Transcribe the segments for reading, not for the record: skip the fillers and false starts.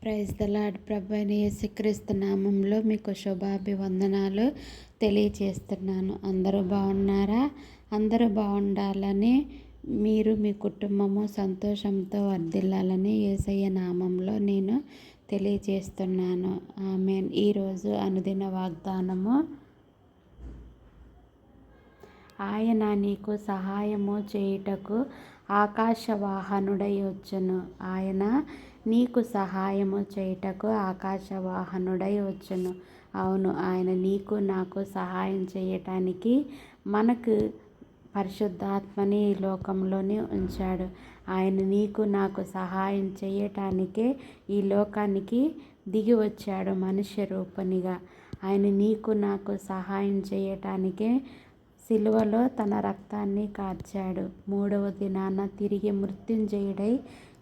Praise the lord. ప్రభు అయిన యేసుక్రీస్తు నామంలో మీకు శుభాభివందనాలు తెలియచేస్తున్నాను. అందరూ బాగున్నారా? అందరూ బాగుండాలని, మీరు మీ కుటుంబము సంతోషంతో వర్ధిల్లాలని యేసయ్య నామంలో నేను తెలియచేస్తున్నాను. ఆమేన్. ఈరోజు అనుదిన వాగ్దానము, ఆయన నీకు సహాయము చేయుటకు ఆకాశవాహనుడై వచ్చును. ఆయన నీకు సహాయము చేయుటకు ఆకాశవాహనుడై వచ్చును. అవును, ఆయన నీకు నాకు సహాయం చేయటానికి మనకు పరిశుద్ధాత్మని ఈ లోకంలోనే ఉంచాడు. ఆయన నీకు నాకు సహాయం చేయటానికే ఈ లోకానికి దిగి వచ్చాడు మనుష్య రూపనిగా. ఆయన నీకు నాకు సహాయం చేయటానికే సిలువలో తన రక్తాన్ని కార్చాడు. 3వ దినాన తిరిగి మృత్యుంజయుడై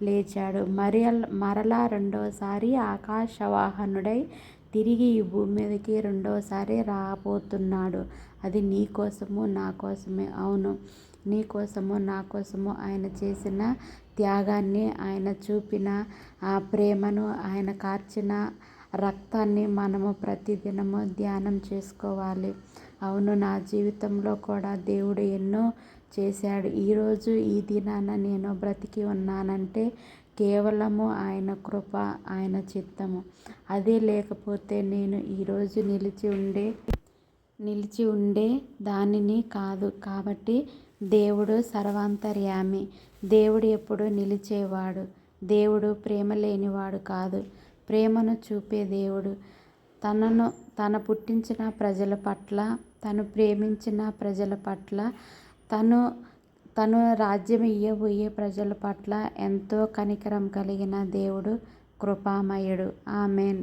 లేచాడు. మరలా రెండోసారి ఆకాశవాహనుడై తిరిగి ఈ భూమి మీదకి రెండోసారి రాబోతున్నాడు. అది నీ కోసము నా కోసమే. అవును, నీ కోసము నా కోసము ఆయన చేసిన త్యాగాన్ని, ఆయన చూపిన ఆ ప్రేమను, ఆయన కార్చిన రక్తాన్ని మనము ప్రతిదినము ధ్యానం చేసుకోవాలి. అవును, నా జీవితంలో కూడా దేవుడు ఎన్నో చేశాడు. ఈరోజు ఈ దినాన నేను బ్రతికి ఉన్నానంటే కేవలము ఆయన కృప, ఆయన చిత్తము. అదే లేకపోతే నేను ఈరోజు నిలిచి ఉండే దానిని కాదు. కాబట్టి దేవుడు సర్వాంతర్యామి. దేవుడు ఎప్పుడు నిలిచేవాడు. దేవుడు ప్రేమ లేనివాడు కాదు, ప్రేమను చూపే దేవుడు. తన పుట్టించిన ప్రజల పట్ల, తను ప్రేమించిన ప్రజల పట్ల, తను రాజ్యం ఇయ్యబోయే ప్రజల పట్ల ఎంతో కనికరం కలిగిన దేవుడు, కృపామయుడు. ఆమేన్.